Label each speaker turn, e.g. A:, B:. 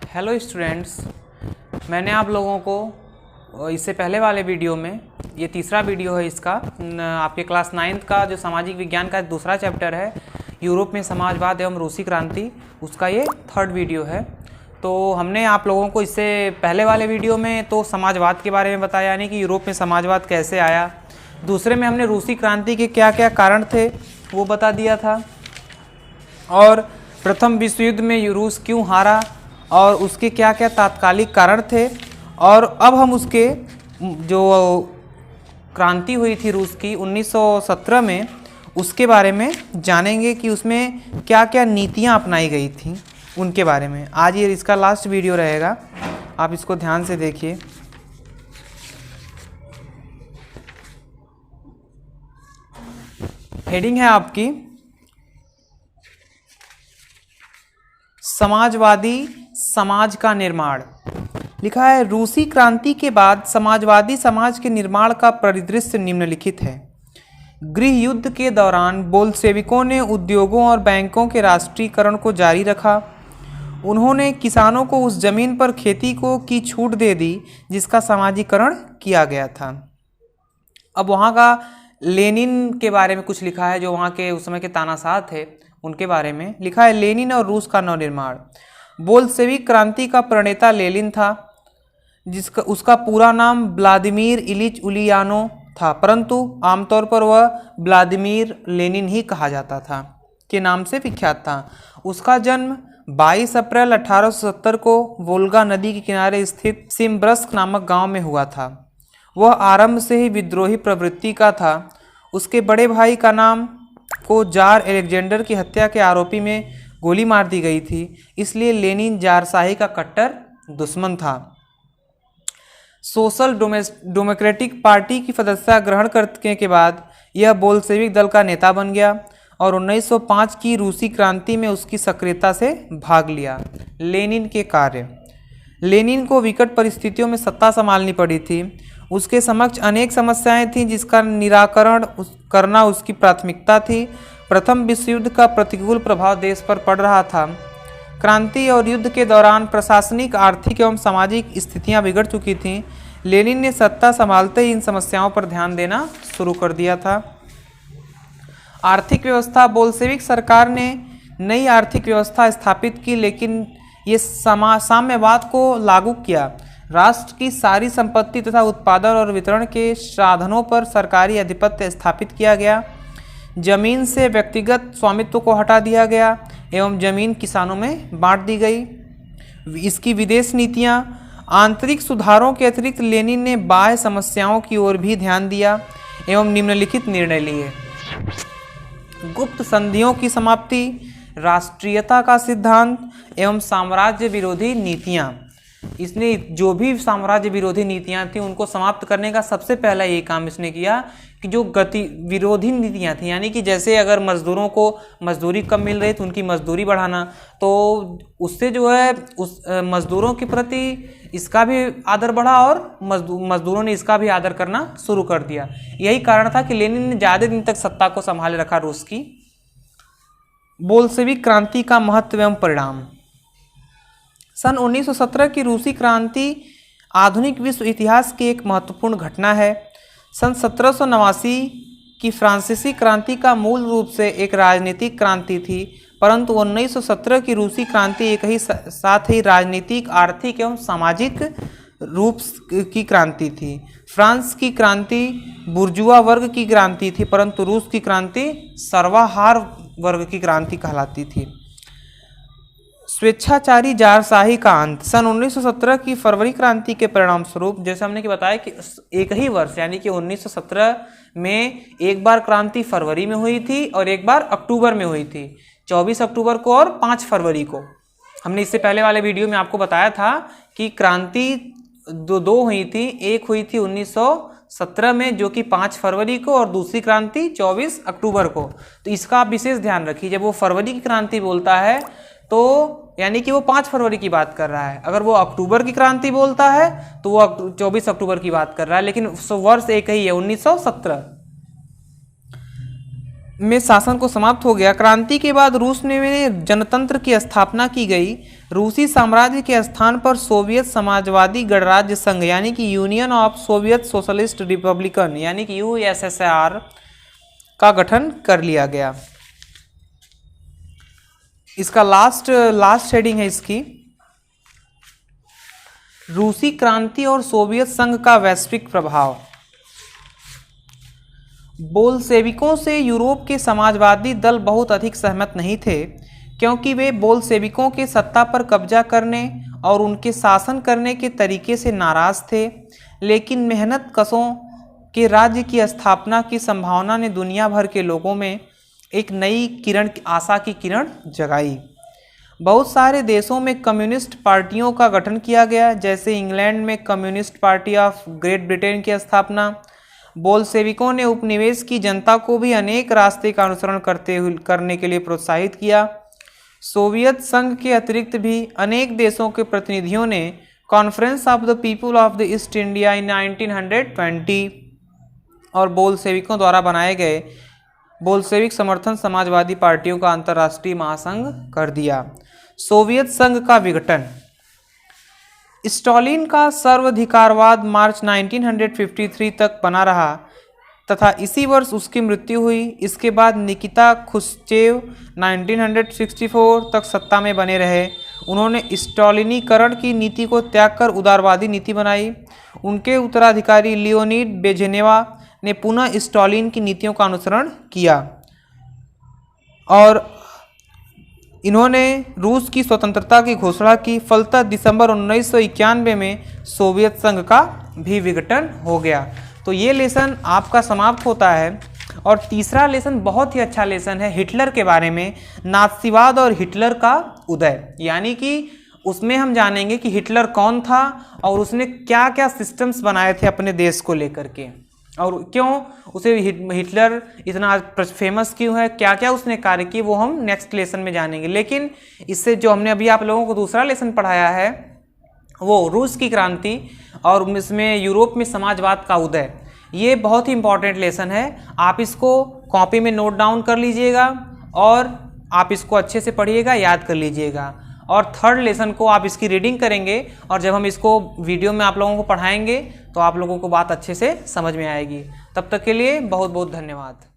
A: Hello students, मैंने आप लोगों को इससे पहले वाले वीडियो में, ये तीसरा वीडियो है इसका, आपके क्लास 9th का जो सामाजिक विज्ञान का दूसरा चैप्टर है यूरोप में समाजवाद एवं रूसी क्रांति, उसका ये थर्ड वीडियो है। तो हमने आप लोगों को इससे पहले वाले वीडियो में तो समाजवाद के बारे में बताया, यानी कि यूरोप में समाजवाद कैसे आया। दूसरे में हमने रूसी क्रांति के क्या क्या कारण थे वो बता दिया था, और प्रथम विश्व युद्ध में रूस क्यों हारा और उसके क्या क्या तात्कालिक कारण थे। और अब हम उसके जो क्रांति हुई थी रूस की 1917 में, उसके बारे में जानेंगे कि उसमें क्या क्या नीतियां अपनाई गई थी उनके बारे में। आज ये इसका लास्ट वीडियो रहेगा, आप इसको ध्यान से देखिए। हेडिंग है आपकी समाजवादी समाज का निर्माण। लिखा है, रूसी क्रांति के बाद समाजवादी समाज के निर्माण का परिदृश्य निम्नलिखित है। गृह युद्ध के दौरान बोल्शेविकों ने उद्योगों और बैंकों के राष्ट्रीयकरण को जारी रखा। उन्होंने किसानों को उस जमीन पर खेती को की छूट दे दी जिसका समाजीकरण किया गया था। अब वहाँ का लेनिन के बारे में कुछ लिखा है, जो वहाँ के उस समय के तानाशाह थे उनके बारे में लिखा है। लेनिन और रूस का नवनिर्माण। बोल्शेविक क्रांति का प्रणेता लेनिन था, जिसका उसका पूरा नाम व्लादिमीर इलिच उलियानो था, परंतु आमतौर पर वह व्लादिमीर लेनिन ही कहा जाता था के नाम से विख्यात था। उसका जन्म 22 अप्रैल 1870 को वोल्गा नदी के किनारे स्थित सिम्ब्रस्क नामक गांव में हुआ था। वह आरंभ से ही विद्रोही प्रवृत्ति का था। उसके बड़े भाई का नाम को जार अलेक्जेंडर की हत्या के आरोपी में गोली मार दी गई थी, इसलिए लेनिन जारशाही का कट्टर दुश्मन था। सोशल डेमोक्रेटिक पार्टी की सदस्यता ग्रहण करने के बाद यह बोल्शेविक दल का नेता बन गया और 1905 की रूसी क्रांति में उसकी सक्रियता से भाग लिया। लेनिन के कार्य। लेनिन को विकट परिस्थितियों में सत्ता संभालनी पड़ी थी। उसके समक्ष अनेक समस्याएं थीं जिसका निराकरण करना उसकी प्राथमिकता थी। प्रथम विश्व युद्ध का प्रतिकूल प्रभाव देश पर पड़ रहा था। क्रांति और युद्ध के दौरान प्रशासनिक, आर्थिक एवं सामाजिक स्थितियां बिगड़ चुकी थीं। लेनिन ने सत्ता संभालते ही इन समस्याओं पर ध्यान देना शुरू कर दिया था। आर्थिक व्यवस्था। बोल्शेविक सरकार ने नई आर्थिक व्यवस्था स्थापित की, लेकिन ये साम्यवाद को लागू किया। राष्ट्र की सारी संपत्ति तथा उत्पादन और वितरण के साधनों पर सरकारी आधिपत्य स्थापित किया गया। जमीन से व्यक्तिगत स्वामित्व को हटा दिया गया एवं जमीन किसानों में बांट दी गई। इसकी विदेश नीतियां। आंतरिक सुधारों के अतिरिक्त लेनिन ने बाह्य समस्याओं की ओर भी ध्यान दिया एवं निम्नलिखित निर्णय लिए। गुप्त संधियों की समाप्ति, राष्ट्रीयता का सिद्धांत एवं साम्राज्य विरोधी नीतियां। इसने जो भी साम्राज्य विरोधी नीतियां थी उनको समाप्त करने का सबसे पहला ये काम इसने किया कि जो गति विरोधी नीतियां थी, यानी कि जैसे अगर मजदूरों को मजदूरी कम मिल रही तो उनकी मजदूरी बढ़ाना, तो उससे जो है उस मजदूरों के प्रति इसका भी आदर बढ़ा और मजदूरों ने इसका भी आदर करना शुरू कर दिया। यही कारण था कि लेनिन ने ज़्यादा दिन तक सत्ता को संभाले रखा रूस की। बोल्शेविक क्रांति का महत्व एवं परिणाम। सन 1917 की रूसी क्रांति आधुनिक विश्व इतिहास की एक महत्वपूर्ण घटना है। सन 1789 की फ्रांसीसी क्रांति का मूल रूप से एक राजनीतिक क्रांति थी, परंतु 1917 की रूसी क्रांति एक ही साथ ही राजनीतिक, आर्थिक एवं सामाजिक रूप की क्रांति थी। फ्रांस की क्रांति बुर्जुआ वर्ग की क्रांति थी, परंतु रूस की क्रांति सर्वाहार वर्ग की क्रांति कहलाती थी। स्वेच्छाचारी जारशाही का अंत। सन 1917 की फरवरी क्रांति के परिणाम स्वरूप, जैसे हमने बताया कि एक ही वर्ष यानी कि 1917 में एक बार क्रांति फरवरी में हुई थी और एक बार अक्टूबर में हुई थी, 24 अक्टूबर को और 5 फरवरी को। हमने इससे पहले वाले वीडियो में आपको बताया था कि क्रांति दो हुई थी। एक हुई थी 1917 में जो कि 5 फरवरी को, और दूसरी क्रांति 24 अक्टूबर को। तो इसका आप विशेष ध्यान रखिए, जब वो फरवरी की क्रांति बोलता है तो यानी कि वो 5 फरवरी की बात कर रहा है। अगर वो अक्टूबर की क्रांति बोलता है तो वो 24 अक्टूबर की बात कर रहा है, लेकिन वर्ष एक ही है, 1917। में शासन को समाप्त हो गया। क्रांति के बाद रूस में जनतंत्र की स्थापना की गई। रूसी साम्राज्य के स्थान पर सोवियत समाजवादी गणराज्य संघ यानी कि union of Soviet socialist Republican यानी कि यूएसएसआर का गठन कर लिया गया। इसका लास्ट हेडिंग है इसकी, रूसी क्रांति और सोवियत संघ का वैश्विक प्रभाव। बोल्शेविकों से यूरोप के समाजवादी दल बहुत अधिक सहमत नहीं थे, क्योंकि वे बोल्शेविकों के सत्ता पर कब्जा करने और उनके शासन करने के तरीके से नाराज थे। लेकिन मेहनत कशों के राज्य की स्थापना की संभावना ने दुनिया भर के लोगों में एक नई किरण, आशा की किरण जगाई। बहुत सारे देशों में कम्युनिस्ट पार्टियों का गठन किया गया, जैसे इंग्लैंड में communist party of great Britain की स्थापना। बोल्शेविकों ने उपनिवेश की जनता को भी अनेक रास्ते का अनुसरण करने के लिए प्रोत्साहित किया। सोवियत संघ के अतिरिक्त भी अनेक देशों के प्रतिनिधियों ने conference of the people of the east India in 1920 और बोल्शेविकों द्वारा बनाए गए बोल्शेविक समर्थन समाजवादी पार्टियों का अंतर्राष्ट्रीय महासंघ कर दिया। सोवियत संघ का विघटन। स्टालिन का सर्वाधिकारवाद मार्च 1953 तक बना रहा तथा इसी वर्ष उसकी मृत्यु हुई। इसके बाद निकिता खुश्चेव 1964 तक सत्ता में बने रहे। उन्होंने स्टालिनीकरण की नीति को त्याग कर उदारवादी नीति बनाई। उनके उत्तराधिकारी लियोनिड ब्रेजनेवा ने पुनः स्टालिन की नीतियों का अनुसरण किया और इन्होंने रूस की स्वतंत्रता की घोषणा की। फलतः दिसंबर 1991 में सोवियत संघ का भी विघटन हो गया। तो ये लेसन आपका समाप्त होता है। और तीसरा लेसन बहुत ही अच्छा लेसन है हिटलर के बारे में, नात्सीवाद और हिटलर का उदय। यानी कि उसमें हम जानेंगे कि हिटलर कौन था और उसने क्या क्या सिस्टम्स बनाए थे अपने देश को लेकर के, और क्यों उसे हिटलर इतना फेमस क्यों है, क्या क्या उसने कार्य किए, वो हम नेक्स्ट लेसन में जानेंगे। लेकिन इससे जो हमने अभी आप लोगों को दूसरा लेसन पढ़ाया है वो रूस की क्रांति और इसमें यूरोप में समाजवाद का उदय, ये बहुत ही इंपॉर्टेंट लेसन है। आप इसको कॉपी में नोट डाउन कर लीजिएगा और आप इसको अच्छे से पढ़िएगा, याद कर लीजिएगा। और थर्ड लेसन को आप इसकी रीडिंग करेंगे और जब हम इसको वीडियो में आप लोगों को पढ़ाएंगे तो आप लोगों को बात अच्छे से समझ में आएगी। तब तक के लिए बहुत बहुत धन्यवाद।